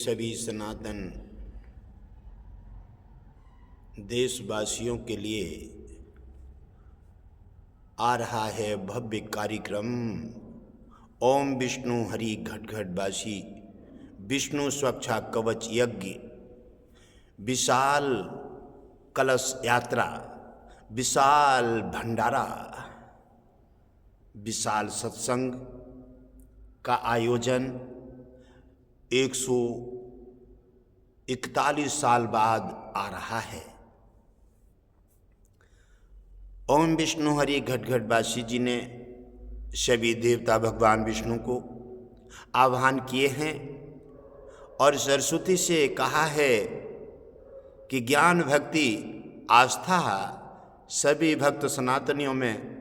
सभी सनातन देशवासियों के लिए आ रहा है भव्य कार्यक्रम ओम विष्णु हरि घटघटवासी विष्णु स्वच्छा कवच यज्ञ, विशाल कलश यात्रा, विशाल भंडारा, विशाल सत्संग का आयोजन 141 साल बाद आ रहा है। ओम विष्णु हरि घटघटवासी जी ने सभी देवता भगवान विष्णु को आह्वान किए हैं और सरस्वती से कहा है कि ज्ञान भक्ति आस्था सभी भक्त सनातनियों में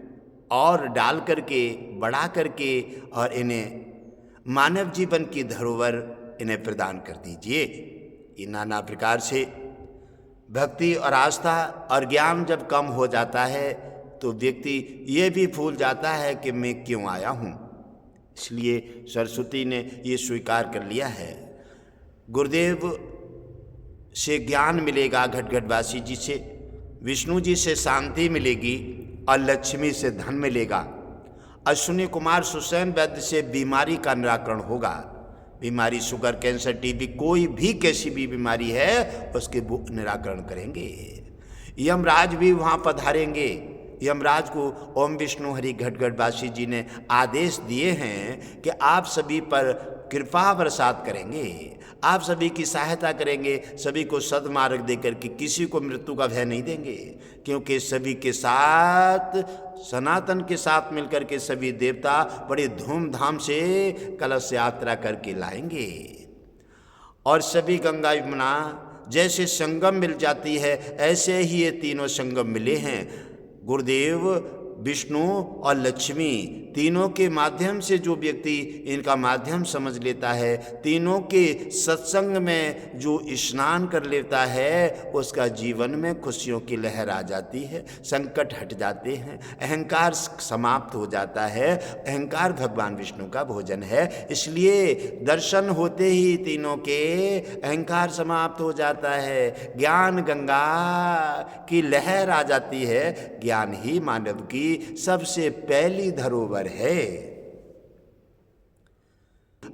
और डाल करके बढ़ा करके और इन्हें मानव जीवन की धरोहर इन्हें प्रदान कर दीजिए। ये नाना प्रकार से भक्ति और आस्था और ज्ञान जब कम हो जाता है तो व्यक्ति ये भी भूल जाता है कि मैं क्यों आया हूँ। इसलिए सरस्वती ने ये स्वीकार कर लिया है। गुरुदेव से ज्ञान मिलेगा, घटघटवासी जी से विष्णु जी से शांति मिलेगी और लक्ष्मी से धन मिलेगा। अश्विनी कुमार सुसैन वैद्य से बीमारी का निराकरण होगा। बीमारी शुगर, कैंसर, टीबी, कोई भी कैसी भी बीमारी है उसके निराकरण करेंगे। यमराज भी वहाँ पधारेंगे। यमराज को ओम विष्णु हरि घटघटवासी जी ने आदेश दिए हैं कि आप सभी पर कृपा बरसात करेंगे, आप सभी की सहायता करेंगे, सभी को सद्मार्ग देकर के किसी को मृत्यु का भय नहीं देंगे, क्योंकि सभी के साथ सनातन के साथ मिलकर के सभी देवता बड़े धूमधाम से कलश यात्रा करके लाएंगे। और सभी गंगा यमुना जैसे संगम मिल जाती है ऐसे ही ये तीनों संगम मिले हैं। गुरुदेव, विष्णु और लक्ष्मी तीनों के माध्यम से जो व्यक्ति इनका माध्यम समझ लेता है, तीनों के सत्संग में जो स्नान कर लेता है, उसका जीवन में खुशियों की लहर आ जाती है, संकट हट जाते हैं, अहंकार समाप्त हो जाता है। अहंकार भगवान विष्णु का भोजन है, इसलिए दर्शन होते ही तीनों के अहंकार समाप्त हो जाता है। ज्ञान गंगा की लहर आ जाती है। ज्ञान ही मानव की सबसे पहली धरोहर है।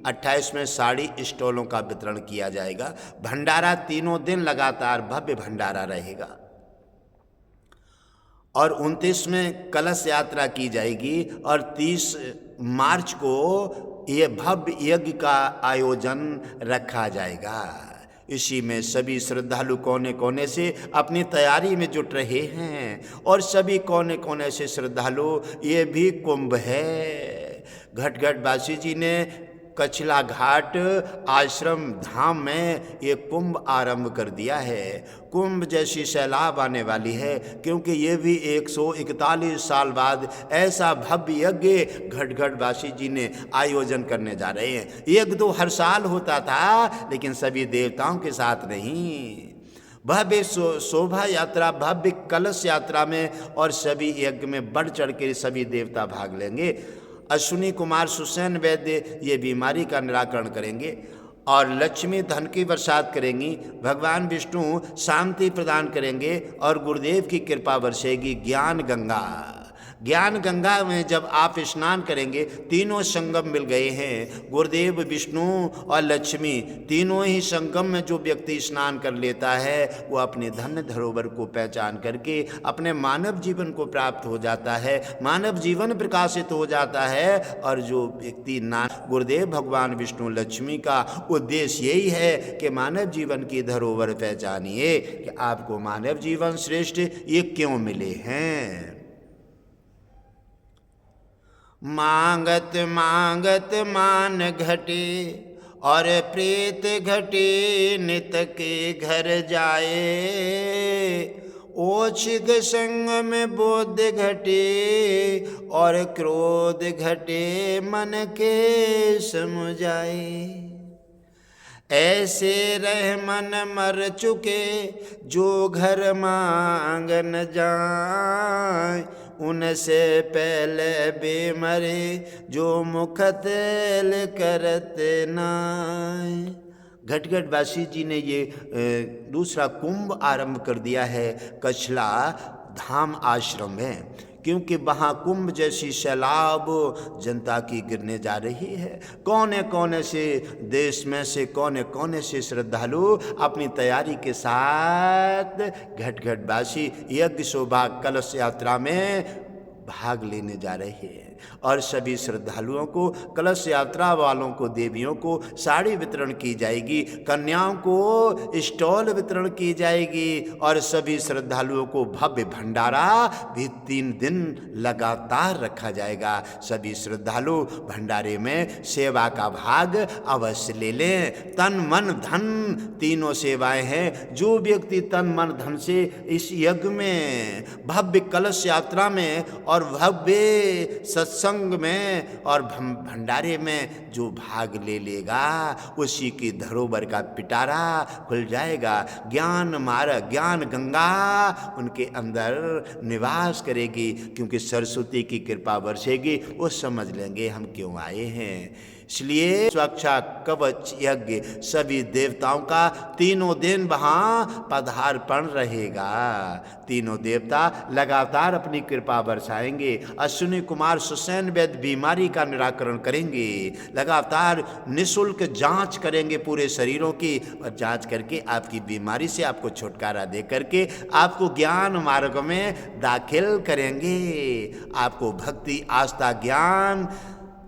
28वें साड़ी स्टॉलों का वितरण किया जाएगा। भंडारा तीनों दिन लगातार भव्य भंडारा रहेगा। और 29 में कलश यात्रा की जाएगी और 30 मार्च को ये भव्य यज्ञ का आयोजन रखा जाएगा। इसी में सभी श्रद्धालु कोने कोने से अपनी तैयारी में जुट रहे हैं और सभी कोने कोने से श्रद्धालु, ये भी कुंभ है। घटघटवासी जी ने कछला घाट आश्रम धाम में ये कुंभ आरंभ कर दिया है। कुंभ जैसी सैलाब आने वाली है, क्योंकि ये भी 141 साल बाद ऐसा भव्य यज्ञ घटघटवासी जी ने आयोजन करने जा रहे हैं। यज्ञ तो हर साल होता था, लेकिन सभी देवताओं के साथ नहीं। भव्य शोभा यात्रा, भव्य कलश यात्रा में और सभी यज्ञ में बढ़ चढ़ के सभी देवता भाग लेंगे। अश्विनी कुमार सुसैन वैद्य ये बीमारी का निराकरण करेंगे और लक्ष्मी धन की बरसात करेंगी। भगवान विष्णु शांति प्रदान करेंगे और गुरुदेव की कृपा बरसेगी। ज्ञान गंगा, ज्ञान गंगा में जब आप स्नान करेंगे, तीनों संगम मिल गए हैं। गुरुदेव, विष्णु और लक्ष्मी तीनों ही संगम में जो व्यक्ति स्नान कर लेता है वो अपने धन्य धरोहर को पहचान करके अपने मानव जीवन को प्राप्त हो जाता है, मानव जीवन प्रकाशित हो जाता है। और जो व्यक्ति गुरुदेव भगवान विष्णु लक्ष्मी का उद्देश्य यही है कि मानव जीवन की धरोहर पहचानिए कि आपको मानव जीवन श्रेष्ठ ये क्यों मिले हैं। मांगत मांगत मान घटे और प्रेत घटे, नित के घर जाए। ओछिग संग में बोध घटे और क्रोध घटे, मन के समुझाए। ऐसे रह मन मर चुके, जो घर मांग न जाए। उनसे पहले बेमरे, जो मुख तेल करते नाय। घटघटवासी जी ने ये दूसरा कुंभ आरंभ कर दिया है कछला धाम आश्रम में, क्योंकि वहाँ कुंभ जैसी सैलाब जनता की गिरने जा रही है। कोने कोने से देश में से कोने कोने से श्रद्धालु अपनी तैयारी के साथ घटघटवासी यज्ञ शोभा कलश यात्रा में भाग लेने जा रहे हैं। और सभी श्रद्धालुओं को, कलश यात्रा वालों को, देवियों को साड़ी वितरण की जाएगी, कन्याओं को स्टॉल वितरण की जाएगी और सभी श्रद्धालुओं को भव्य भंडारा भी 3 दिन लगातार रखा जाएगा। सभी श्रद्धालु भंडारे में सेवा का भाग अवश्य ले लें। तन मन धन तीनों सेवाएं हैं। जो व्यक्ति तन मन धन से इस यज्ञ में, भव्य कलश यात्रा में और भव्य सत्संग में और भंडारे में जो भाग ले लेगा, उसी की धरोहर का पिटारा खुल जाएगा। ज्ञान मार्ग, ज्ञान गंगा उनके अंदर निवास करेगी, क्योंकि सरस्वती की कृपा बरसेगी। वो समझ लेंगे हम क्यों आए हैं। इसलिए सुरक्षा कवच यज्ञ सभी देवताओं का 3 दिन वहाँ पधारपण रहेगा। तीनों देवता लगातार अपनी कृपा बरसाएंगे। अश्विनी कुमार सुसैन वैद्य बीमारी का निराकरण करेंगे, लगातार निःशुल्क जांच करेंगे पूरे शरीरों की, और जांच करके आपकी बीमारी से आपको छुटकारा दे करके आपको ज्ञान मार्ग में दाखिल करेंगे। आपको भक्ति, आस्था, ज्ञान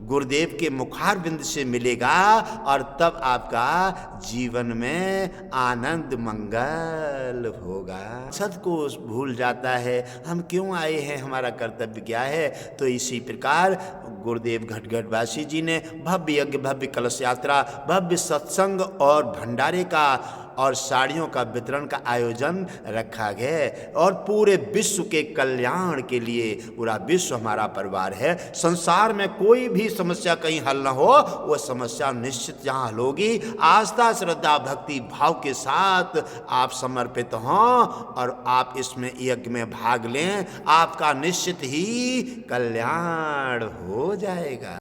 गुरुदेव के मुखारबिंद से मिलेगा और तब आपका जीवन में आनंद मंगल होगा। सद को भूल जाता है हम क्यों आए हैं, हमारा कर्तव्य क्या है। तो इसी प्रकार गुरुदेव घटघटवासी जी ने भव्य यज्ञ, भव्य कलश यात्रा, भव्य सत्संग और भंडारे का और साड़ियों का वितरण का आयोजन रखा गया। और पूरे विश्व के कल्याण के लिए, पूरा विश्व हमारा परिवार है, संसार में कोई भी समस्या कहीं हल न हो, वो समस्या निश्चित यहाँ हल होगी। आस्था, श्रद्धा, भक्ति भाव के साथ आप समर्पित हों और आप इसमें यज्ञ में भाग लें, आपका निश्चित ही कल्याण हो जाएगा।